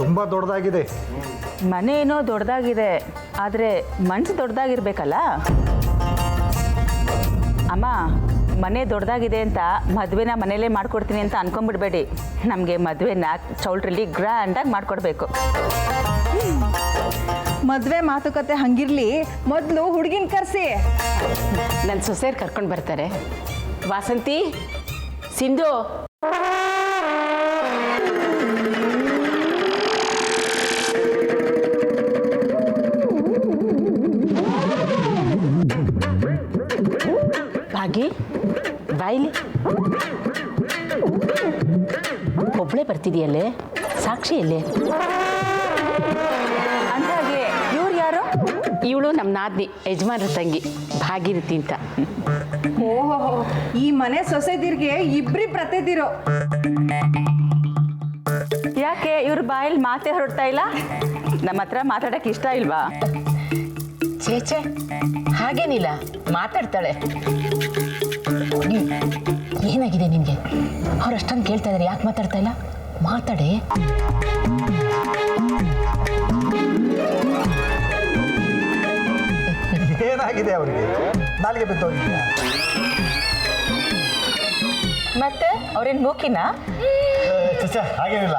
ತುಂಬ ದೊಡ್ಡದಾಗಿದೆ. ಮನೆ ಏನೋ ದೊಡ್ಡದಾಗಿದೆ, ಆದರೆ ಮನಸ್ಸು ದೊಡ್ಡದಾಗಿರ್ಬೇಕಲ್ಲ. ಅಮ್ಮ, ಮನೆ ದೊಡ್ಡದಾಗಿದೆ ಅಂತ ಮದುವೆನ ಮನೇಲೇ ಮಾಡ್ಕೊಡ್ತೀನಿ ಅಂತ ಅನ್ಕೊಂಡ್ಬಿಡ್ಬೇಡಿ. ನಮಗೆ ಮದುವೆನ ಚೌಲ್ಟ್ರಲ್ಲಿ ಗ್ರ್ಯಾಂಡಾಗಿ ಮಾಡಿಕೊಡ್ಬೇಕು. ಮದುವೆ ಮಾತುಕತೆ ಹಂಗಿರ್ಲಿ, ಮೊದಲು ಹುಡುಗಿನ ಕರೆಸಿ. ನನ್ನ ಸೊಸೆಯರು ಕರ್ಕೊಂಡು ಬರ್ತಾರೆ. ವಾಸಂತಿ, ಸಿಂಧು, ಭಾಗಿ ಬಾಯಿಲಿ. ಒಬ್ಬಳೇ ಬರ್ತಿದೆಯಲ್ಲೇ, ಸಾಕ್ಷಿಯಲ್ಲೇ. ಅಂದಾಗೆ ಇವ್ರು ಯಾರು? ಇವಳು ನಮ್ಮ ನಾದ್ನಿ, ಯಜಮಾನ್ರ ತಂಗಿ ಭಾಗೀರಥಿ ಅಂತ. ಓಹೋ, ಈ ಮನೆ ಸೊಸೆದಿರ್ಗೆ ಇಬ್ರಿ ಪ್ರತಿದಿರೋ. ಯಾಕೆ ಇವ್ರ ಬಾಯಲ್ಲಿ ಮಾತೇ ಹೊರಡ್ತಾ ಇಲ್ಲ? ನಮ್ಮ ಹತ್ರ ಮಾತಾಡಕ್ಕೆ ಇಷ್ಟ ಇಲ್ವಾ? ಚೇಚೆ, ಹಾಗೇನಿಲ್ಲ, ಮಾತಾಡ್ತಾಳೆ. ಏನಾಗಿದೆ ನಿಮಗೆ? ಅವ್ರು ಅಷ್ಟೊಂದು ಕೇಳ್ತಾ ಇದ್ದಾರೆ, ಯಾಕೆ ಮಾತಾಡ್ತಾ ಇಲ್ಲ? ಮಾತಾಡೆ. ಏನಾಗಿದೆ ಅವರಿಗೆ? ನಾಲಿಗೆ ಬಿದ್ದೋಗಿದ್ಯಾ? ಮತ್ತೆ ಅವ್ರೇನು ಮೂಕಿನಾ? ಹಾಗೇನಿಲ್ಲ,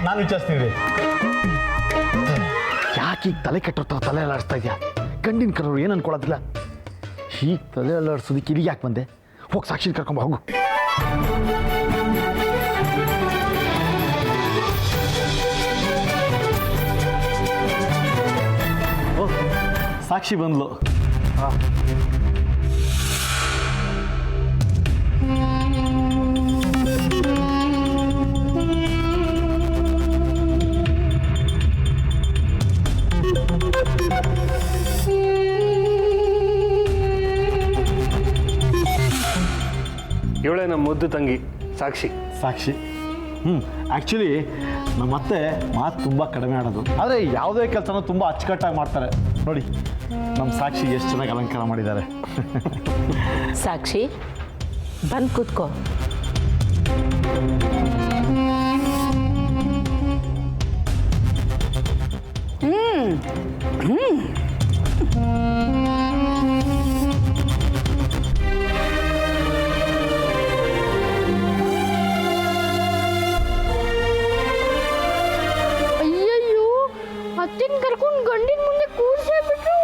ನಾನು ವಿಚಾರಿಸ್ತೀನಿ. ಯಾಕೆ ಈಗ ತಲೆ ಕೆಟ್ಟಿರ್ತಾವ ತಲೆ ಅಲ್ಲಾಡಿಸ್ತಾ ಇದೆಯಾ? ಗಂಡಿನ ಕರೋರು ಏನು ಅನ್ಕೊಳ್ಳೋದಿಲ್ಲ. ಹೀಗೆ ತಲೆ ಅಲ್ಲಾಡಿಸೋದಕ್ಕೆ ಇಲ್ಲಿಗೆ ಯಾಕೆ ಬಂದೆ? ಹೋಗಿ ಸಾಕ್ಷಿ ಕರ್ಕೊಂಬ, ಹೋಗು. ಸಾಕ್ಷಿ ಬಂದ್ಲು. ಇವಳೇ ನಮ್ಮ ಮುದ್ದು ತಂಗಿ ಸಾಕ್ಷಿ. ಸಾಕ್ಷಿ. ಆ್ಯಕ್ಚುಲಿ ನಮ್ಮ ಅತ್ತೆ ಮಾತು ತುಂಬ ಕಡಿಮೆ ಆಡೋದು, ಆದರೆ ಯಾವುದೇ ಕೆಲಸನೂ ತುಂಬ ಅಚ್ಚುಕಟ್ಟಾಗಿ ಮಾಡ್ತಾರೆ. ನೋಡಿ ನಮ್ಮ ಸಾಕ್ಷಿ ಎಷ್ಟು ಚೆನ್ನಾಗಿ ಅಲಂಕಾರ ಮಾಡಿದ್ದಾರೆ. ಸಾಕ್ಷಿ, ಬಂದು ಕೂತ್ಕೋ. ಅತ್ತಿನ ಕರ್ಕೊಂಡು ಗಂಡಿನ ಮುಂದೆ ಕೂರ್ಸೇ ಬಿಟ್ರು.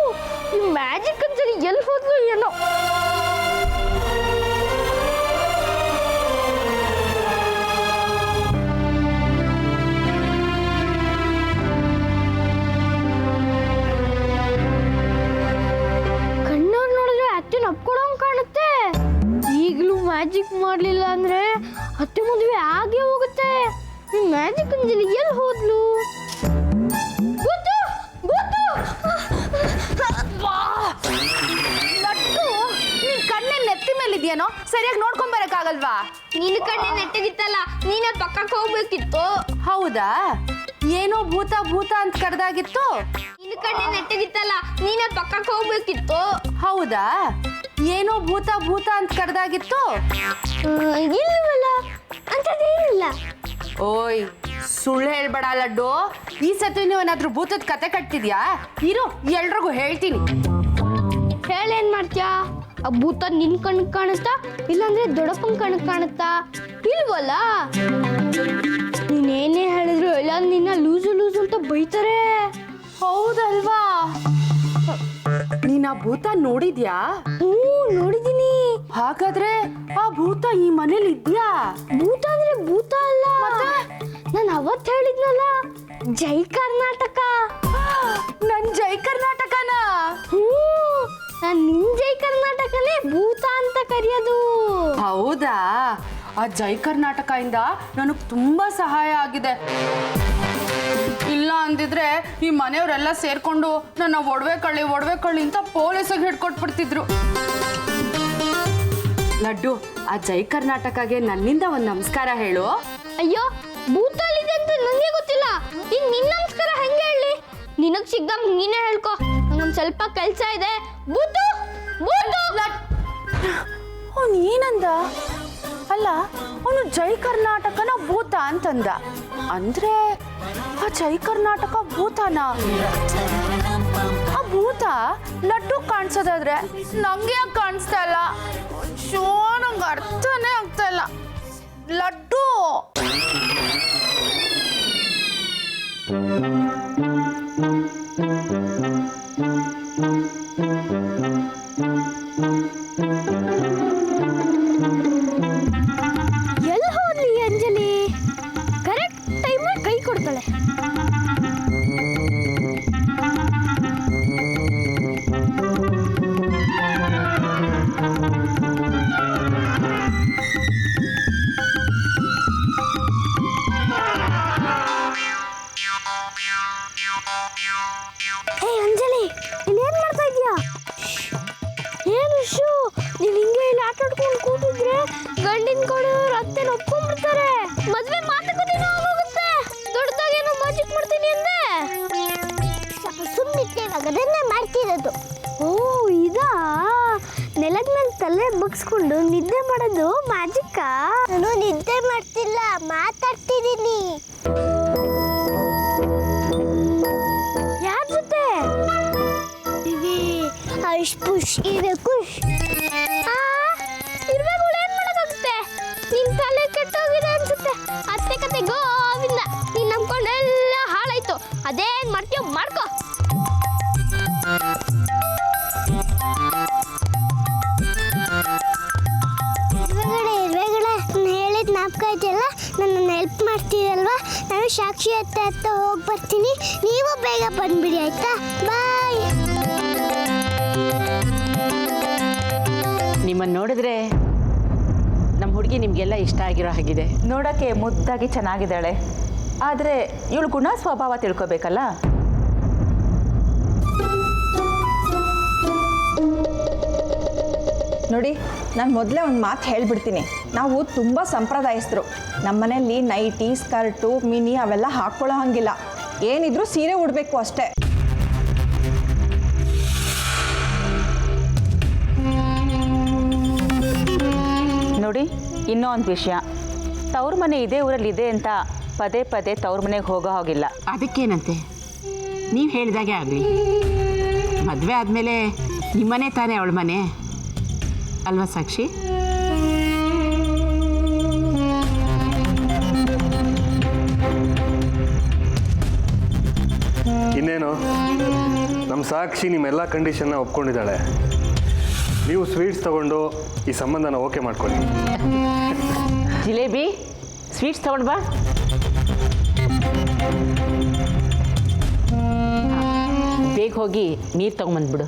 ಈ ಮ್ಯಾಜಿಕ್ ಅನ್ಸರಿ ಎಲ್ಲಿ ಹೋದ್ಲು ಏನೋ. ಕಣ್ಣವ್ರು ನೋಡಿದ್ರೆ ಅತ್ತಿನ ಒಪ್ಕೊಳಂಗ್ ಕಾಣುತ್ತೆ. ಈಗಲೂ ಮ್ಯಾಜಿಕ್ ಮಾಡ್ಲಿಲ್ಲ ಅಂದ್ರೆ ಅತ್ತೆ ಮದುವೆ ಆಗೇ ಹೋಗುತ್ತೆ. ಈ ಮ್ಯಾಜಿಕ್ ಅನ್ಸರಿ ಎಲ್ಲಿ ಹೋದ್ಲು? ಇದೆಯೇನೋ ಸರಿಯಾಗಿ ನೋಡ್ಕೊಂಡ್ ಬರಕ್ಕಾಗಲ್ವಾ? ನಿನ್ನ ಕಣ್ಣೆ ನೆಟ್ಟಗಿತ್ತಲ್ಲ, ನೀನೇ ಪಕ್ಕಕ್ಕೆ ಹೋಗ್ಬೇಕಿತ್ತು. ಹೌದಾ? ಏನೋ ಭೂತ ಭೂತ ಅಂತ ಕರೆದಾಗಿತ್ತು. ನಿನ್ನ ಕಣ್ಣೆ ನೆಟ್ಟಗಿತ್ತಲ್ಲ, ನೀನೇ ಪಕ್ಕಕ್ಕೆ ಹೋಗ್ಬೇಕಿತ್ತು. ಹೌದಾ? ಏನೋ ಭೂತ ಭೂತ ಅಂತ ಕರೆದಾಗಿತ್ತು. ಇಲ್ಲವಲ್ಲ, ಅಂತದೇನಿಲ್ಲ. ಓಯ್, ಸುಳ್ಳು ಹೇಳ್ಬೇಡ ಲಡ್ಡು. ಈ ಸತಿ ನೀವು ಏನಾದ್ರೂ ಭೂತದ ಕತೆ ಕಟ್ತಿದ್ಯಾ? ಇರು, ಎಲ್ರಿಗೂ ಹೇಳ್ತೀನಿ. ಹೇಳೇನ್ ಮಾಡ್ತೀಯಾ? ಆ ಭೂತ ನಿನ್ ಕಣ್ಣಿಗೆ ಕಾಣುತ್ತಾ, ಇಲ್ಲಾಂದ್ರೆ ದೊಡ್ಡಪ್ಪನ ಕಣ್ಣಿಗೆ ಕಾಣುತ್ತಾ? ಇಲ್ವಲ್ಲ. ನೀನೇನೇ ಹೇಳಿದ್ರು ಎಲ್ಲ ನಿನ್ನ ಲೂಸು ಲೂಸು ಅಂತ ಬೈತಾರೆ. ಹೌದಲ್ವಾ? ನೀನ್ ಆ ಭೂತ ನೋಡಿದ್ಯಾ? ನೋಡಿದೀನಿ. ಹಾಗಾದ್ರೆ ಆ ಭೂತ ಈ ಮನೇಲಿ ಇದ್ಯಾ? ಭೂತ ಅಂದ್ರೆ ಭೂತ ಅಲ್ಲ. ನಾನು ಅವತ್ತು ಹೇಳಿದ್ನಲ್ಲ, ಜೈ ಕರ್ನಾಟಕ. ನನ್ ಜೈ ಕರ್ನಾಟಕನಾ? ನಾನು ನಿನ್ ಜೈ ಕರ್ನಾಟಕನೇ ಭೂತ ಅಂತ ಕರೆಯೋದು. ಹೌದಾ? ಆ ಜೈ ಕರ್ನಾಟಕ ಇಂದ ನನಗ್ ತುಂಬಾ ಸಹಾಯ ಆಗಿದೆ. ಇಲ್ಲ ಅಂದಿದ್ರೆ ಈ ಮನೆಯವರೆಲ್ಲ ಸೇರ್ಕೊಂಡು ನನ್ನ ಒಡವೆ ಕಳ್ಳಿ ಅಂತ ಪೊಲೀಸಿಗೆ ಹಿಡ್ಕೊಟ್ಬಿಡ್ತಿದ್ರು. ಲಡ್ಡು, ಆ ಜೈ ಕರ್ನಾಟಕಗೆ ನನ್ನಿಂದ ಒಂದು ನಮಸ್ಕಾರ ಹೇಳು. ಅಯ್ಯೋ, ಭೂತ ಅಲ್ಲಿದೆ ಅಂತ ನನಗೆ ಗೊತ್ತಿಲ್ಲ. ಈಗ ನಿನ್ನ ನಮಸ್ಕಾರ ಹೆಂಗೆ ಹೇಳಿ? ನಿನಗ್ ಸಿಗ್ದಂಗ್ ನೀನೇ ಹೇಳ್ಕೊ. ನಂಗೊಂದು ಸ್ವಲ್ಪ ಕೆಲಸ ಇದೆ. ಭೂತು ಭೂತು. ಅವನು ಏನಂದ? ಅಲ್ಲ ಅವನು ಜೈ ಕರ್ನಾಟಕನ ಭೂತ ಅಂತಂದ ಅಂದ್ರೆ ಆ ಜೈ ಕರ್ನಾಟಕ ಭೂತನ ಆ ಭೂತ ಲಡ್ಡು ಕಾಣಿಸೋದಾದ್ರೆ ನಂಗೆ ಯಾಕೆ ಕಾಣಿಸ್ತಾ ಇಲ್ಲ ಶೋ ನಂಗೆ ಅರ್ಥನೇ ಆಗ್ತಾ ಇಲ್ಲ ಲಡ್ಡು ಎಲ್ಲಿ ಹೋದ್ಲಿ ಅಂಜಲಿ ಕರೆಕ್ಟ್ ಟೈಮಲ್ಲಿ ಕೈ ಕೊಡ್ತಾಳೆ. ಹೇ ಅಂಜಲಿ ನೀನೇನ್ ಮಾಡ್ತಾ ಇದೀಯಾ? ಏನು ಶೂ ನೀನ್ ಹಿಂಗೆ ಇಲ್ಲಿ ಆಟ ಆಡ್ಕೊಂಡು ಕೂತಿದ್ರೆ ಗಂಡಿನ ಕಡೆಯವ್ರು ಅತ್ತೆ ಒಪ್ಕೊಂಡ್ಬಿಡ್ತಾರೆ. ಮದ್ವೆ ಮಾತುಕತೆ ಹೋಗುತ್ತೆ. ದೊಡ್ಡದಾಗೇನೋ ಮ್ಯಾಜಿಕ್ ಮಾಡ್ತೀನಿ ಅಂದೆ. ಸುಮ್ಮನೆ ಅದನ್ನೇ ಮಾಡ್ತಿರೋದು. ಓ ಇದಾ ನೆಲದ ಮೇಲೆ ತಲೆ ಬಗ್ಸ್ಕೊಂಡು ನಿದ್ದೆ ಮಾಡೋದು ಮ್ಯಾಜಿಕ್ಕಾ? ನಾನು ನಿದ್ದೆ ಮಾಡ್ತಿಲ್ಲ, ಮಾತಾಡ್ತಿದ್ದೀನಿ. ಯಾರ ಜೊತೆ? ಐಶ್ ಪುಷ್ ಇದೆ ಖುಷ್. ಇರ್ಬೇಕು ಏನ್ ಮಾಡೋಕ್ಕಾಗುತ್ತೆ? ನಿನ್ ತಲೆ ಕೆಟ್ಟೋಗಿದೆ ಅನ್ಸುತ್ತೆ. ಅತ್ತೆ ಕತೆ ಗೋವಿಂದ. ನೀನ್ ನಂಬ್ಕೊಂಡೆಲ್ಲ ಹಾಳಾಯ್ತು. ಅದೇನ್ ಮಾಡ್ತೀಯೋ ಮಾಡ್ಕೋ. ಹೇಳಿದ ಜ್ಞಾಪಕ ಇದೆಯಲ್ಲ, ನನ್ನನ್ನು ಹೆಲ್ಪ್ ಮಾಡ್ತೀರಲ್ವಾ? ನಾನು ಸಾಕ್ಷಿ ಹತ್ತ ಹೋಗಿ ಬರ್ತೀನಿ. ನೀವು ಬೇಗ ಬಂದ್ಬಿಡಿ ಆಯ್ತಾ? ಬಾಯ್. ನಿಮ್ಮನ್ನು ನೋಡಿದ್ರೆ ನಮ್ಮ ಹುಡುಗಿ ನಿಮಗೆಲ್ಲ ಇಷ್ಟ ಆಗಿರೋ ಹಾಗಿದೆ. ನೋಡೋಕ್ಕೆ ಮುದ್ದಾಗಿ ಚೆನ್ನಾಗಿದ್ದಾಳೆ, ಆದರೆ ಇವಳು ಗುಣ ಸ್ವಭಾವ ತಿಳ್ಕೊಬೇಕಲ್ಲ. ನೋಡಿ, ನಾನು ಮೊದಲೇ ಒಂದು ಮಾತು ಹೇಳ್ಬಿಡ್ತೀನಿ. ನಾವು ತುಂಬ ಸಂಪ್ರದಾಯಸ್ಥರು. ನಮ್ಮ ಮನೆಯಲ್ಲಿ ನೈಟಿ, ಸ್ಕರ್ಟು, ಮಿನಿ ಅವೆಲ್ಲ ಹಾಕ್ಕೊಳ್ಳೋ ಹಂಗಿಲ್ಲ. ಏನಿದ್ರು ಸೀರೆ ಉಡಬೇಕು ಅಷ್ಟೇ. ನೋಡಿ, ಇನ್ನೂ ಒಂದು ವಿಷಯ, ತವ್ರ ಮನೆ ಇದೇ ಊರಲ್ಲಿ ಇದೆ ಅಂತ ಪದೇ ಪದೇ ತವ್ರ ಮನೆಗೆ ಹೋಗೋ ಹೋಗಿಲ್ಲ. ಅದಕ್ಕೇನಂತೆ, ನೀವು ಹೇಳಿದಾಗೆ ಆಗಲಿ. ಮದುವೆ ಆದಮೇಲೆ ನಿಮ್ಮನೆ ತಾನೇ ಅವಳ ಮನೆ ಅಲ್ವಾ ಸಾಕ್ಷಿ? ಇನ್ನೇನು ನಮ್ಮ ಸಾಕ್ಷಿ ನಿಮ್ಮೆಲ್ಲ ಕಂಡೀಷನ್ನ ಒಪ್ಕೊಂಡಿದ್ದಾಳೆ. ನೀವು ಸ್ವೀಟ್ಸ್ ತಗೊಂಡು ಈ ಸಂಬಂಧನ ಓಕೆ ಮಾಡ್ಕೊಳ್ಳಿ. ಜಿಲೇಬಿ ಸ್ವೀಟ್ಸ್ ತಗೊಂಡು ಬಾ. ಬೇಗ ಹೋಗಿ ನೀರು ತಗೊಂಬಂದ್ಬಿಡು.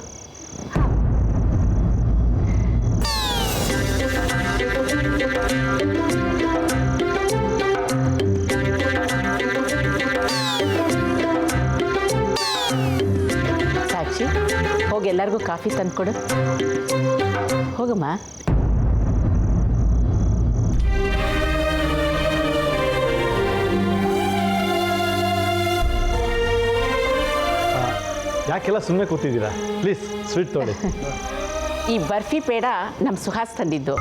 ಸಾಕ್ಷಿ, ಹೋಗಿ ಎಲ್ಲರಿಗೂ ಕಾಫಿ ತಂದ್ಕೊಡು. ಹೋಗಮ್ಮ. ಯಾಕೆಲ್ಲ ಸುಮ್ಮನೆ ಕೂತಿದ್ದೀರಾ? ಪ್ಲೀಸ್ ಸ್ವೀಟ್ ತೊಗೊಳ್ಳಿ. ಈ ಬರ್ಫಿ ಪೇಡ ನಮ್ಮ ಸುಹಾಸ್ ತಂದಿದ್ದು.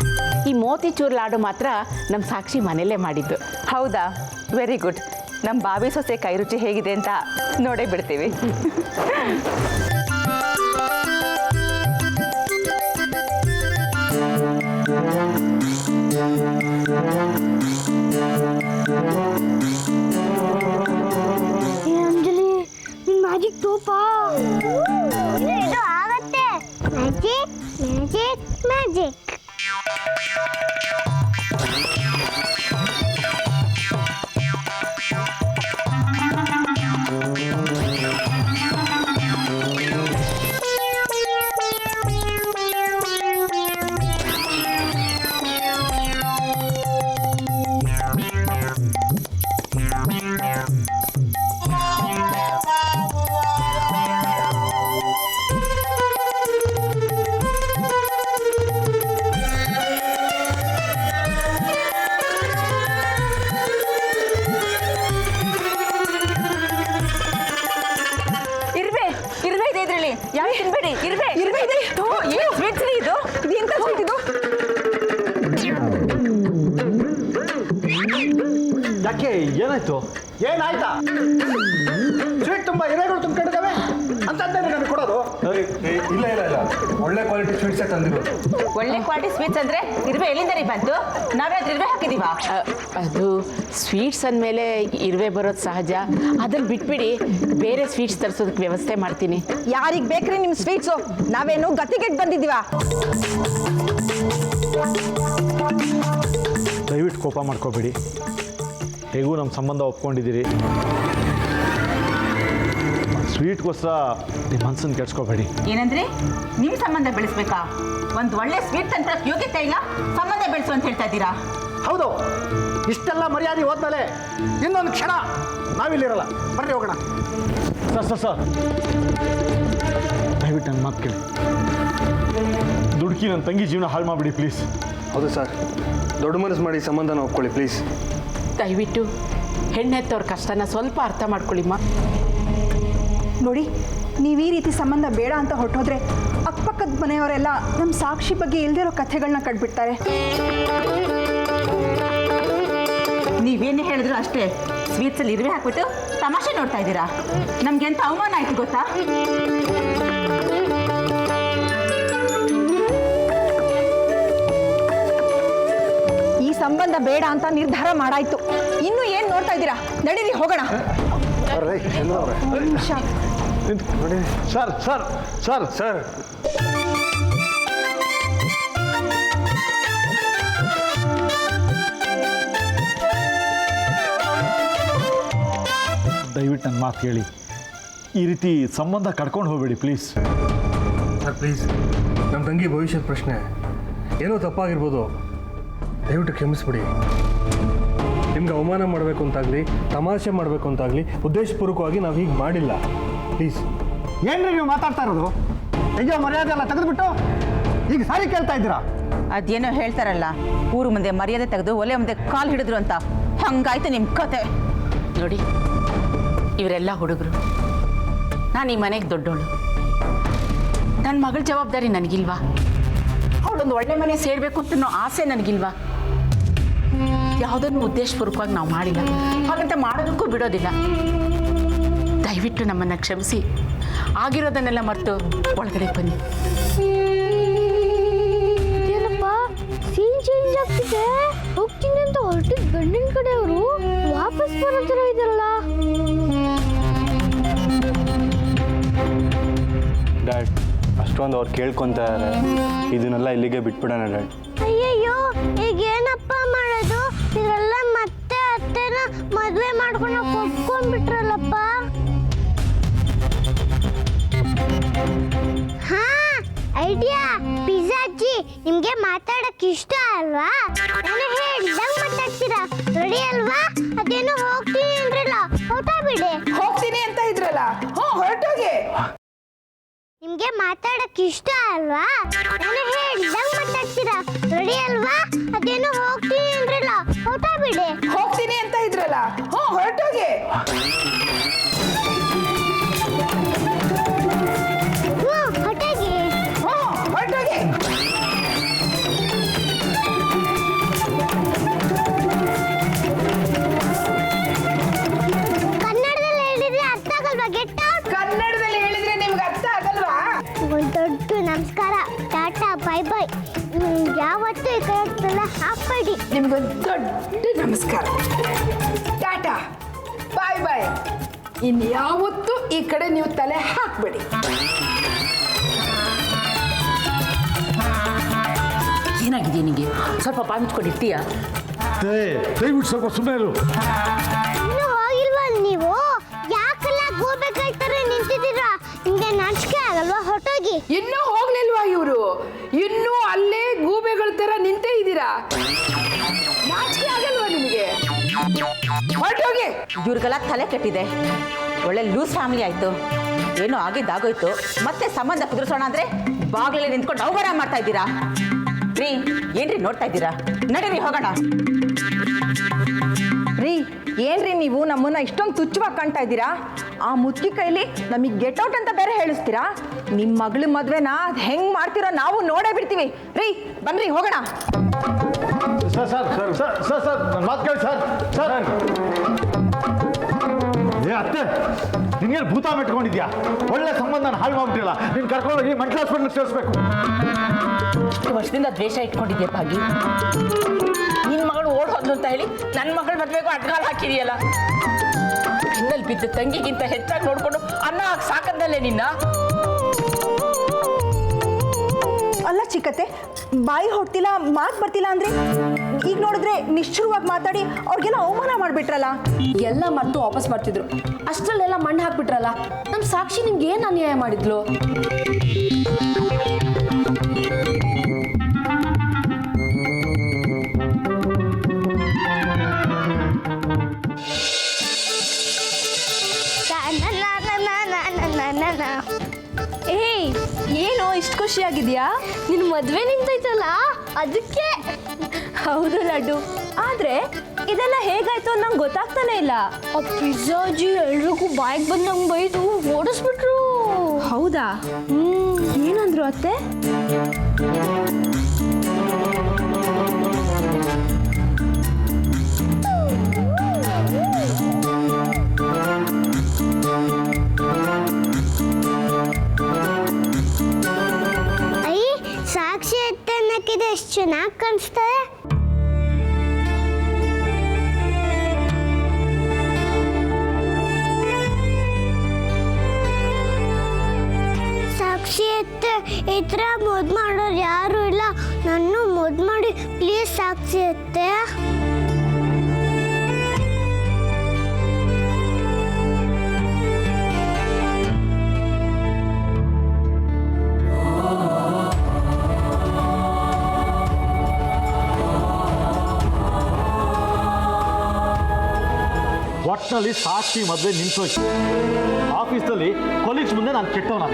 ಈ ಮೋತಿಚೂರ್ ಲಾಡು ಮಾತ್ರ ನಮ್ಮ ಸಾಕ್ಷಿ ಮನೆಯಲ್ಲೇ ಮಾಡಿದ್ದು. ಹೌದಾ? Very good. ನಮ್ಮ ಬಾವಿ ಸೊಸೆ ಕೈ ರುಚಿ ಹೇಗಿದೆ ಅಂತ ನೋಡೇ ಬಿಡ್ತೀವಿ. ಅಂಜಲಿ ನಿನ್ ಮ್ಯಾಜಿಕ್ ತೋಪಾ? ಇದು ಆಗತ್ತೆ. Magic magic magic. ಯಾಕೆ ಏನಾಯ್ತು? ಏನಾಯ್ತಾ? ಸ್ವೀಟ್ ತುಂಬ ಎಲೆಗಳು ತುಂಬಿಕೊಂಡಿದ್ದಾವೆ ಅಂತ ನನಗೆ ಕೊಡೋದು? ಇಲ್ಲ ಇಲ್ಲ ಇಲ್ಲ, ಒಳ್ಳೆ ಕ್ವಾಲಿಟಿ ಸ್ವೀಟ್ಸೇ ತಂದಿರೋದು. ಒಳ್ಳೆ ಕ್ವಾಲಿಟಿ ಸ್ವೀಟ್ಸ್ ಅಂದರೆ ಇರುವೆ ಎಲ್ಲಿಂದ ರೀ ಬಂತು? ನಾವ್ಯಾವ್ದು ಇರುವೆ ಹಾಕಿದೀವಾ? ಅದು ಸ್ವೀಟ್ಸ್ ಅಂದಮೇಲೆ ಇರುವೆ ಬರೋದು ಸಹಜ. ಅದನ್ನು ಬಿಟ್ಬಿಡಿ, ಬೇರೆ ಸ್ವೀಟ್ಸ್ ತರಿಸೋದಕ್ಕೆ ವ್ಯವಸ್ಥೆ ಮಾಡ್ತೀನಿ. ಯಾರಿಗೆ ಬೇಕ್ರಿ ನಿಮ್ಮ ಸ್ವೀಟ್ಸು? ನಾವೇನು ಗತಿಗೆಟ್ಟು ಬಂದಿದ್ದೀವಾ? ದಯವಿಟ್ಟು ಕೋಪ ಮಾಡ್ಕೋಬೇಡಿ. ಹೇಗೂ ನಮ್ಮ ಸಂಬಂಧ ಒಪ್ಕೊಂಡಿದ್ದೀರಿ. ಸ್ವೀಟ್ಗೋಸ್ಕರ ನಿಮ್ಮ ಮನಸ್ಸನ್ನು ಕೆಡ್ಸ್ಕೋಬೇಡಿ. ಏನಂದ್ರೆ ನಿಮ್ಮ ಸಂಬಂಧ ಬೆಳೆಸ್ಬೇಕಾ? ಒಂದು ಒಳ್ಳೆ ಸ್ವೀಟ್ ತಂತ್ರ ಯೋಗ್ಯತೆ ಇಲ್ಲ, ಸಂಬಂಧ ಬೆಳೆಸು ಅಂತ ಹೇಳ್ತಾ ಇದ್ದೀರಾ? ಹೌದು, ಇಷ್ಟೆಲ್ಲ ಮರ್ಯಾದೆ ಹೋದ್ಮೇಲೆ ಇನ್ನೊಂದು ಕ್ಷಣ ನಾವಿಲ್ಲಿರಲ್ಲ. ಬರ್ರಿ ಹೋಗೋಣ. ಸರ್ ದಯವಿಟ್ಟು ನನ್ನ ಮಾತು ಕೇಳಿ. ದುಡುಕಿ ನನ್ನ ತಂಗಿ ಜೀವನ ಹಾಳು ಮಾಡಿಬಿಡಿ ಪ್ಲೀಸ್. ಹೌದು ಸರ್, ದೊಡ್ಡ ಮನಸ್ಸು ಮಾಡಿ ಸಂಬಂಧನ ಒಪ್ಕೊಳ್ಳಿ ಪ್ಲೀಸ್. ದಯವಿಟ್ಟು ಹೆಣ್ಣೆತ್ತವ್ರ ಕಷ್ಟನ ಸ್ವಲ್ಪ ಅರ್ಥ ಮಾಡ್ಕೊಳ್ಳಿಮ್ಮ. ನೋಡಿ, ನೀವು ಈ ರೀತಿ ಸಂಬಂಧ ಬೇಡ ಅಂತ ಹೊರಟೋದ್ರೆ ಅಕ್ಕಪಕ್ಕದ ಮನೆಯವರೆಲ್ಲ ನಮ್ಮ ಸಾಕ್ಷಿ ಬಗ್ಗೆ ಇಲ್ದಿರೋ ಕಥೆಗಳನ್ನ ಕಟ್ಬಿಡ್ತಾರೆ. ನೀವೇನೇ ಹೇಳಿದ್ರು ಅಷ್ಟೇ, ಸ್ವೀಟ್ಸಲ್ಲಿ ಇರುವೆ ಹಾಕ್ಬಿಟ್ಟು ತಮಾಷೆ ನೋಡ್ತಾ ಇದ್ದೀರಾ. ನಮ್ಗೆ ಎಂತ ಅವಮಾನ ಆಯ್ತು ಗೊತ್ತಾ? ಈ ಸಂಬಂಧ ಬೇಡ ಅಂತ ನಿರ್ಧಾರ ಮಾಡಾಯ್ತು. ಇನ್ನು ಏನು ನೋಡ್ತಾ ಇದ್ದೀರಾ? ನಡೀರಿ ಹೋಗೋಣ. ನಿಮಿಷ. ಸರ್ ಸರ್ ಸರ್ ಸರ್ ದಯವಿಟ್ಟು ನನ್ನ ಮಾತು ಕೇಳಿ. ಈ ರೀತಿ ಸಂಬಂಧ ಕಡ್ಕೊಂಡು ಹೋಗಬೇಡಿ ಪ್ಲೀಸ್. ಸರ್ ಪ್ಲೀಸ್, ನಮ್ಮ ತಂಗಿ ಭವಿಷ್ಯದ ಪ್ರಶ್ನೆ. ಏನೋ ತಪ್ಪಾಗಿರ್ಬೋದು, ದಯವಿಟ್ಟು ಕ್ಷಮಿಸ್ಬಿಡಿ. ನಿಮ್ಗೆ ಅವಮಾನ ಮಾಡಬೇಕು ಅಂತಾಗಲಿ ತಮಾಷೆ ಮಾಡಬೇಕು ಅಂತಾಗಲಿ ಉದ್ದೇಶಪೂರ್ವಕವಾಗಿ ನಾವು ಹೀಗೆ ಮಾಡಿಲ್ಲ. ಪ್ಲೀಸ್. ಏನ್ರಿ ನೀವು ಮಾತಾಡ್ತಾ ಇರೋದು? ಅಯ್ಯೋ, ಮರ್ಯಾದೆ ಎಲ್ಲ ತೆಗೆದುಬಿಟ್ಟು ಈಗ ಸಾರಿ ಕೇಳ್ತಾ ಇದ್ದೀರಾ? ಅದೇನೋ ಹೇಳ್ತಾರಲ್ಲ, ಊರು ಮುಂದೆ ಮರ್ಯಾದೆ ತೆಗೆದು ಒಲೆ ಮುಂದೆ ಕಾಲು ಹಿಡಿದ್ರು ಅಂತ, ಹಂಗಾಯ್ತು ನಿಮ್ಮ ಕತೆ. ನೋಡಿ, ಇವರೆಲ್ಲ ಹುಡುಗರು, ನಾನು ಈ ಮನೆಗೆ ದೊಡ್ಡೋಳು. ನನ್ನ ಮಗಳ ಜವಾಬ್ದಾರಿ ನನಗಿಲ್ವಾ? ಅವಳೊಂದು ಒಳ್ಳೆ ಮನೆ ಸೇರಬೇಕು ಅಂತ ಅನ್ನೋ ಆಸೆ ನನಗಿಲ್ವಾ? ಯಾವುದನ್ನು ಉದ್ದೇಶಪೂರ್ವಕವಾಗಿ ನಾವು ಮಾಡಿಲ್ಲ, ಹಾಗಂತ ಮಾಡೋದಕ್ಕೂ ಬಿಡೋದಿಲ್ಲ. ದಯವಿಟ್ಟು ನಮ್ಮನ್ನು ಕ್ಷಮಿಸಿ, ಆಗಿರೋದನ್ನೆಲ್ಲ ಮರೆತು ಒಳಗಡೆ ಬನ್ನಿ. ಏನಪ್ಪ ಸೀನ್ ಚೇಂಜ್ ಆಗ್ತಿದೆ? ಹೋಗ್ತೀನಿ ಅಂತ ಹೊರಟಿದ್ದ ಗಂಡಿನ ಕಡೆಯವರು ವಾಪಸ್ ಬರೋ ಥರ ಇದಾರಲ್ಲ. ಡ್ಯಾಡ್, ಅಷ್ಟೊಂದು ಅವ್ರು ಕೇಳ್ಕೊತಾರೆ, ಇದನ್ನೆಲ್ಲ ಇಲ್ಲಿಗೆ ಬಿಟ್ಬಿಡೋಣ ಡ್ಯಾಡ್. ಅಯ್ಯಯ್ಯೋ, ಈಗ ಏನಪ್ಪ ಮಾಡೋದು? ಇದೆಲ್ಲ ಮತ್ತೆ ಅತ್ತೆನ ಮದುವೆ ಮಾಡ್ಕೊಂಡು ಒಪ್ಕೊಂಡ್ಬಿಟ್ರಲ್ಲಪ್ಪ. ಹಾ, ಐಡಿಯಾ. ಪಿಜ್ಜಾ ಅಜ್ಜಿ, ನಿಮ್ಗೆ ಮಾತಾಡಕ್ ಇಷ್ಟ ಅಲ್ವಾ? ನಾನು ಹೇಳ್ದಂಗ್ ಮಾತಾಡ್ತೀರಾ, ರೆಡಿ ಅಲ್ವಾ? ಅದೇನೋ ಹೋಗ್ತೀನಿ ಅಂದ್ರಲ್ಲ, ಹೊರಟೋಗ್ಬಿಡಿ. ಹೋಗ್ತೀನಿ ಅಂತ ಇದ್ರಲ್ಲ, ಹೊರಟೋಗಿ. ನಿಮ್ಗೆ ಮಾತಾಡಕ್ ಇಷ್ಟ ಅಲ್ವಾ? ನಾನು ಹೇಳ್ದಂಗ್ ಮಾತಾಡ್ತೀರಾ, ರೆಡಿ ಅಲ್ವಾ? ಅದೇನೋ ಹೋಗ್ತೀನಿ ಅಂದ್ರಲ್ಲ, ಹೊರಟೋಗ್ಬಿಡಿ. ಹೋಗ್ತೀನಿ ಅಂತ ಇದ್ರಲ್ಲ, ಹೊರಟೋಗಿ. ಹೊರಟೋಗಿ. ಹೊರಟೋಗಿ. ಕನ್ನಡದಲ್ಲಿ ಹೇಳಿದ್ರೆ ಅರ್ಥ ಆಗಲ್ವಾ? Get out. ಕನ್ನಡದಲ್ಲಿ ಹೇಳಿದ್ರೆ ನಿಮ್ಗೆ ಅರ್ಥ ಆಗಲ್ವಾ? ಒಂದು ದೊಡ್ಡ ನಮಸ್ಕಾರ, ಟಾಟಾ, ಬೈ ಬೈ. ಯಾವತ್ತೂ ಈ ಕಡೆ ಹಾಕ್ಬೇಡಿ. ನಿಮ್ಗೊಂದು ದೊಡ್ಡ ನಮಸ್ಕಾರ, ಟಾಟಾ, ಬಾಯ್ ಬಾಯ್. ಇನ್ಯಾವತ್ತೂ ಈ ಕಡೆ ನೀವು ತಲೆ ಹಾಕ್ಬೇಡಿ. ಏನಾಗಿದೆ ನಿಮಗೆ? ಸ್ವಲ್ಪ ಬಾಂಚ್ಕೊಂಡಿರ್ತೀಯಾ? ದಯವಿಟ್ಟು ಸ್ವಲ್ಪ ಸುಮ್ಮನೆ ಇರು. ಇನ್ನೂ ಹೋಗಿಲ್ವಾ ನೀವು? ಯಾಕೆಲ್ಲ ಗೂಬೆಗಳ ಥರ ನಿಂತಿದ್ದೀರಾ? ನಿಮ್ಗೆ ನಾಚಿಕೆ ಆಗಲ್ವಾ? ಹೊರಟೋಗಿ. ಇನ್ನೂ ಹೋಗ್ಲಿಲ್ವಾ ಇವರು? ಇನ್ನೂ ಅಲ್ಲೇ ಗೂಬೆಗಳ ತರ ನಿಂತೇ ಇದ್ದೀರಾ? ನಾಚಿಕೆ ಆಗಲ್ವಾ ನಿಮಗೆ? ಹೊರಟೋಗಿ. ಇವ್ರಿಗೆಲ್ಲ ತಲೆ ಕೆಟ್ಟಿದೆ. ಒಳ್ಳೆ ಲೂಸ್ ಫ್ಯಾಮಿಲಿ ಆಯಿತು. ಏನೋ ಆಗಿದ್ದಾಗೋಯ್ತು, ಮತ್ತೆ ಸಂಬಂಧ ಕುದುರಿಸೋಣ ಅಂದರೆ ಬಾಗಿಲಲ್ಲಿ ನಿಂತ್ಕೊಂಡು ಅವಮಾನ ಮಾಡ್ತಾ ಇದ್ದೀರಾ. ರೀ, ಏನ್ರಿ ನೋಡ್ತಾ ಇದ್ದೀರಾ? ನಡೀರಿ ಹೋಗೋಣ. ರೀ, ಏನ್ರಿ ನೀವು ನಮ್ಮನ್ನ ಇಷ್ಟೊಂದು ತುಚ್ಛವಾಗಿ ಕಾಣ್ತಾ ಇದ್ದೀರಾ? ಆ ಮುದುಕಿ ಕೈಲಿ ನಮಗೆ ಗೆಟ್ ಔಟ್ ಅಂತ ಬೇರೆ ಹೇಳಿಸ್ತೀರಾ? ನಿಮ್ಮ ಮಗಳ ಮದ್ವೆನ ಹೆಂಗ್ ಮಾಡ್ತೀರೋ ನಾವು ನೋಡೇ ಬಿಡ್ತೀವಿ. ರೀ, ಬನ್ರಿ ಹೋಗೋಣ. Sir sir sir sir sir sir ನನ್ನ ಮಾತು ಕೇಳಿ ಸರ್ ಸರ್ ಏ ಅತ್ತೆ ನಿನ್ಗೇನು ಭೂತ ಮೆಟ್ಕೊಂಡಿದ್ಯಾ ಒಳ್ಳೆ ಸಂಬಂಧ ಹಾಳು ಮಾಡ್ಬಿಟ್ಟಿಲ್ಲ ನೀನು ಕರ್ಕೊಂಡೋಗಿ ಮೆಂಟಲ್ ಹಾಸ್ಪಿಟ್ಲಿಗೆ ಸೇರಿಸ್ಬೇಕು. ಇಷ್ಟು ವರ್ಷದಿಂದ ದ್ವೇಷ ಇಟ್ಕೊಂಡಿದ್ದೆ ಭಾಗಿ. ನಿನ್ನ ಮಗಳು ಓಡ್ ಹೋದ್ಲು ಅಂತ ಹೇಳಿ ನನ್ನ ಮಗಳ ಮದುವೆಗೂ ಅಡ್ಗಾಲ ಹಾಕಿದೆಯಲ್ಲ. ಇನ್ನಲ್ಲಿ ಬಿದ್ದ ತಂಗಿಗಿಂತ ಹೆಚ್ಚಾಗಿ ನೋಡ್ಕೊಂಡು ಅನ್ನ ಹಾಕಿ ಸಾಕದಲ್ಲೇ ನಿನ್ನ. ಅಲ್ಲ ಚಿಕ್ಕತ್ತೆ, ಬಾಯಿ ಹೊಡ್ತಿಲ್ಲ, ಮಾತು ಬರ್ತಿಲ್ಲ ಅಂದ್ರೆ ಈಗ ನೋಡಿದ್ರೆ ನಿಷ್ಠುರವಾಗಿ ಮಾತಾಡಿ ಅವ್ರಿಗೆಲ್ಲ ಅವಮಾನ ಮಾಡಿಬಿಟ್ರಲ್ಲ. ಎಲ್ಲ ಮರ್ತು ವಾಪಸ್ ಬರ್ತಿದ್ರು, ಅಷ್ಟರಲ್ಲೆಲ್ಲ ಮಣ್ಣು ಹಾಕ್ಬಿಟ್ರಲ್ಲ. ನಮ್ಮ ಸಾಕ್ಷಿ ನಿಮ್ಗೆ ಏನು ಅನ್ಯಾಯ ಮಾಡಿದ್ಲು? ಏಯ್, ಏನೋ ಇಷ್ಟು ಖುಷಿಯಾಗಿದ್ಯಾ? ನಿನ್ನ ಮದುವೆ ನಿಂತೈತಲ್ಲ ಅದಕ್ಕೆ. ಹೌದು ಲಡ್ಡು, ಆದ್ರೆ ಇದೆಲ್ಲ ಹೇಗಾಯ್ತು ನಂಗೆ ಗೊತ್ತಾಗ್ತಾನೆ ಇಲ್ಲ. ಆ ಪಿಜ್ಜಾಜಿ ಎಲ್ರಿಗೂ ಬಾಯಿಗೆ ಬಂದಂಗೆ ಬೈದು ಓಡಿಸ್ಬಿಟ್ರು. ಹೌದಾ? ಏನಂದ್ರು ಅತ್ತೆ? ಅಯ್ಯ, ಸಾಕ್ಷಿ ಎತ್ತನ್ನಕ್ಕಿದೆ ಎಷ್ಟು ಚೆನ್ನಾಗಿ ಕಾಣಿಸ್ತದೆ. ಸಾಕ್ಷಿ ಎತ್ತ ಈ ಥರ ಮುದ್ದು ಮಾಡೋರು ಯಾರು ಇಲ್ಲ. ನನ್ನ ಮುದ್ದು ಮಾಡಿ ಪ್ಲೀಸ್ ಸಾಕ್ಷಿ ಎತ್ತೆ. ಒಟ್ಟಿನಲ್ಲಿ ಸಾಕ್ಷಿ ಮದುವೆ ನಿಂತೋಯ್ತು. ಆಫೀಸಲ್ಲಿ ಕೊಲೀಗ್ಸ್ ಮುಂದೆ ನಾನು ಕೆಟ್ಟವನ.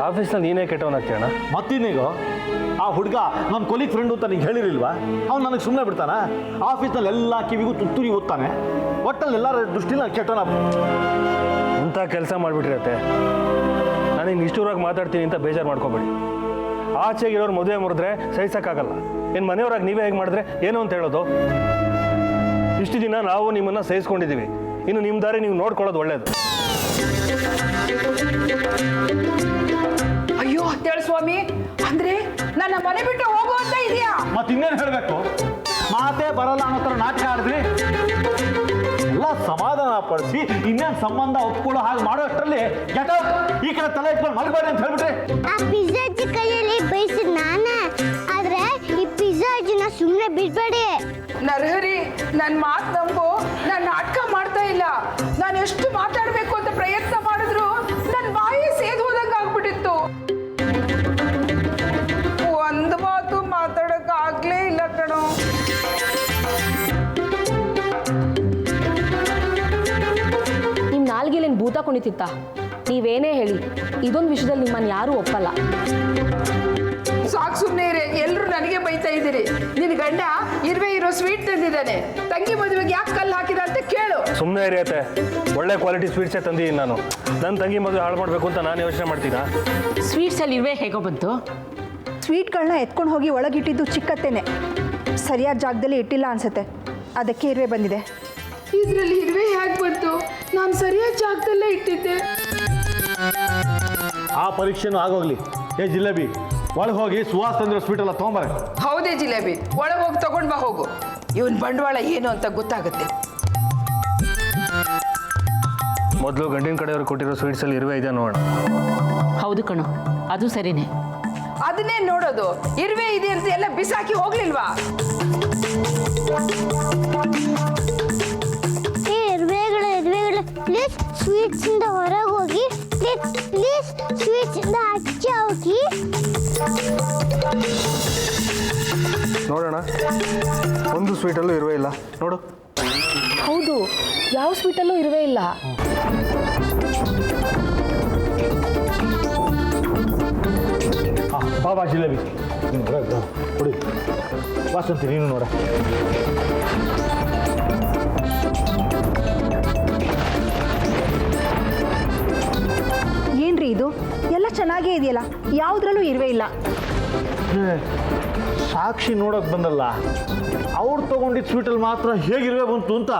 ಆಫೀಸ್ನಲ್ಲಿ ನೀನೇ ಕೆಟ್ಟವನಾಗ್ತೀಯಣ್ಣ. ಮತ್ತಿನ್ನೀಗೋ ಆ ಹುಡುಗ ನನ್ನ ಕೊಲೀಗ್ ಫ್ರೆಂಡು ಅಂತ ನಿಂಗೆ ಹೇಳಿರಲಿಲ್ವಾ? ಅವ್ನು ನನಗೆ ಸುಮ್ಮನೆ ಬಿಡ್ತಾನ? ಆಫೀಸ್ನಲ್ಲಿ ಎಲ್ಲ ಕಿವಿಗೂ ತುತ್ತೂರಿ ಓದ್ತಾನೆ. ಒಟ್ಟಲ್ಲಿ ಎಲ್ಲರ ದೃಷ್ಟಿಲಿ ನಾನು ಕೆಟ್ಟವನ. ಇಂಥ ಕೆಲಸ ಮಾಡಿಬಿಟ್ಟಿರತ್ತೆ. ನನಗೆ ನಿಷ್ಠೂರಾಗಿ ಮಾತಾಡ್ತೀನಿ ಅಂತ ಬೇಜಾರು ಮಾಡ್ಕೋಬೇಡಿ. ಆಚೆಗಿರೋರು ಮದುವೆ ಮುರಿದ್ರೆ ಸಹಿಸೋಕ್ಕಾಗಲ್ಲ. ಏನು ಮನೆಯವ್ರಾಗಿ ನೀವೇ ಹೇಗೆ ಮಾಡಿದ್ರೆ ಏನು ಅಂತ ಹೇಳೋದು? ಇಷ್ಟು ದಿನ ನಾವು ನಿಮ್ಮನ್ನು ಸಹಿಸ್ಕೊಂಡಿದ್ದೀವಿ. ಇನ್ನು ನಿಮ್ಮ ದಾರಿ ನೀವು ನೋಡ್ಕೊಳ್ಳೋದು ಒಳ್ಳೇದು. ಅಯ್ಯೋ ಹತ್ತೇಳು ಸ್ವಾಮಿ, ಅಂದ್ರೆ ನನ್ನ ಮನೆ ಬಿಟ್ಟು ಹೋಗು ಅಂತ ಇದೆಯಾ? ಮತ್ತೆ ಇನ್ನೇನು ಹೇಳಬೇಕು? ಮಾತೇ ಬರಲ್ಲ ಅನ್ನೋ ಥರ ನಾಟಕ ಆಡಿದ್ರಿ. ಎಲ್ಲ ಸಮಾಧಾನ ಪಡಿಸಿ ಇನ್ನೇನು ಸಂಬಂಧ ಒಪ್ಕೊಳ್ಳೋ ಹಾಗೆ ಮಾಡೋ ಅಷ್ಟರಲ್ಲಿ ಗೆಟ್ ಔಟ್, ಈ ಕಡೆ ತಲೆ ಇಟ್ಕೊಂಡು ಮಲಗಬೇಡಿ ಅಂತ ಹೇಳ್ಬಿಟ್ರಿ. ಆ ಪಿಜ್ಜಾಜಿ ಕೈಯಲ್ಲಿ ಬೈಸಿದ್ ನಾನೇ, ಆದ್ರೆ ಈ ಪಿಜ್ಜಾಜಿನ ಸುಮ್ಮನೆ ಬಿಡ್ಬೇಡಿ. ನರಹರಿ, ನನ್ನ ಮಾತು ನಂಬು. ನಾನು ನಾಟಕ ಮಾಡ್ತಾ ಇಲ್ಲ. ನಾನು ಎಷ್ಟು ಮಾತಾಡಬೇಕು ಅಂತ ಪ್ರಯತ್ನ ಮಾಡಿದ್ರು ನನ್ನ ಬಾಯಿ ಸೇದ್ ಹೋದಂಗೆ ಆಗ್ಬಿಟ್ಟಿತ್ತು. ಒಂದು ಮಾತು ಮಾತಾಡಕ್ ಆಗ್ಲೇ ಇಲ್ಲ ಕಣೋ. ನಿಮ್ಮ ನಾಲ್ಗೆಲೇನು ಭೂತ ಕುಣಿತಿತ್ತ? ನೀವೇನೇ ಹೇಳಿ, ಇದೊಂದು ವಿಷಯದಲ್ಲಿ ನಿಮ್ಮನ್ನು ಯಾರೂ ಒಪ್ಪಲ್ಲ. ಸಾಕು ಸುಮ್ಮನೆ ಇರಿ. ಎಲ್ಲರೂ ನನಗೆ ಬೈತಾ ಇದ್ದೀರಿ. ನಿನ್ನ ಗಂಡ ಇರುವೆ ಇರೋ ಸ್ವೀಟ್ ತಂದಿದ್ದಾನೆ. ತಂಗಿ ಮದುವೆಗೆ ಯಾಕೆ ಕಲ್ಲು ಹಾಕಿದ ಅಂತ ಕೇಳು. ಸುಮ್ಮನೆ ಇರಿಯತ್ತೆ. ಒಳ್ಳೆ ಕ್ವಾಲಿಟಿ ಸ್ವೀಟ್ಸೇ ತಂದಿದ್ದೀನಿ ನಾನು. ನನ್ನ ತಂಗಿ ಮದುವೆ ಹಾಳು ಮಾಡಬೇಕು ಅಂತ ನಾನು ಯೋಚನೆ ಮಾಡ್ತೀನಾ? ಸ್ವೀಟ್ಸಲ್ಲಿ ಇರುವೆ ಹೇಗೋ ಬಂತು? ಸ್ವೀಟ್ಗಳನ್ನ ಎತ್ಕೊಂಡು ಹೋಗಿ ಒಳಗಿಟ್ಟಿದ್ದು ಚಿಕ್ಕತ್ತೇನೆ, ಸರಿಯಾದ ಜಾಗದಲ್ಲಿ ಇಟ್ಟಿಲ್ಲ ಅನ್ಸುತ್ತೆ. ಅದಕ್ಕೆ ಇರುವೆ ಬಂದಿದೆ. ಇದರಲ್ಲಿ ಇರುವೆ ಹೇಗೆ ಬಂತು? ನಾನು ಸರಿಯಾದ ಜಾಗದಲ್ಲೇ ಇಟ್ಟಿದ್ದೆ. ಆ ಪರೀಕ್ಷೆನೂ ಆಗೋಗ್ಲಿ. ಏ ಜಿಲೇಬಿ, ಒಳಗೆ ಹೋಗಿ ಸುಹಾಸ್ ತಂದಿರೋ ಸ್ವೀಟ್ ಎಲ್ಲ ತೊಗೊಂಬಾರೆ. ಹೌದೇ ಜಿಲೇಬಿ, ಒಳಗೆ ಹೋಗಿ ತಗೊಂಡ್ ಬಾ ಹೋಗು. ಇವನ್ ಬಂಡವಾಳ ಏನು ಅಂತ ಗೊತ್ತಾಗುತ್ತೆ. ಮೊದಲು ಗಂಡಿನ ಕಡೆಯವರು ಕೊಟ್ಟಿರೋ ಸ್ವೀಟ್ಸಲ್ಲಿ ಇರುವೆ ಇದೆ ನೋಡೋಣ. ಹೌದು ಕಣೋ, ಅದು ಸರಿನೇ. ಅದನ್ನೇ ನೋಡೋದು. ಇರುವೆ ಇದೆ ಅಂತ ಎಲ್ಲ ಬಿಸಾಕಿ ಹೋಗ್ಲಿಲ್ವಾ? ಇರುವೆಗಳು ಪ್ಲೀಸ್ ಸ್ವೀಟ್ಸ್ ಇಂದ ಹೊರಗೆ ಹೋಗಿ. ಪ್ಲೀಸ್ ಸ್ವೀಟ್ಸ್ ಇಂದ ಆಚೆ ಹೋಗಿ. ನೋಡೋಣ. ಒಂದು ಸ್ವೀಟಲ್ಲೂ ಇರುವೆ ಇಲ್ಲ ನೋಡು. ಹೌದು, ಯಾವ ಸ್ವೀಟಲ್ಲೂ ಇರುವೆ ಇಲ್ಲ. ಬಾಬಾ ಜಿಲೇಬಿ ಕೊಡಿ. ವಾಸಂತಿ ನೀನು ನೋಡ. ಏನ್ರಿ ಇದು? ಎಲ್ಲ ಚೆನ್ನಾಗೇ ಇದೆಯಲ್ಲ, ಯಾವುದ್ರಲ್ಲೂ ಇರುವೆ ಇಲ್ಲ. ಸಾಕ್ಷಿ ನೋಡಕ್ ಬಂದಲ್ಲ ಅವ್ರು ತಗೊಂಡಿದ್ದ ಸ್ವೀಟಲ್ಲಿ ಮಾತ್ರ ಹೇಗಿರ್ಬೇಕು ಬಂತು ಅಂತ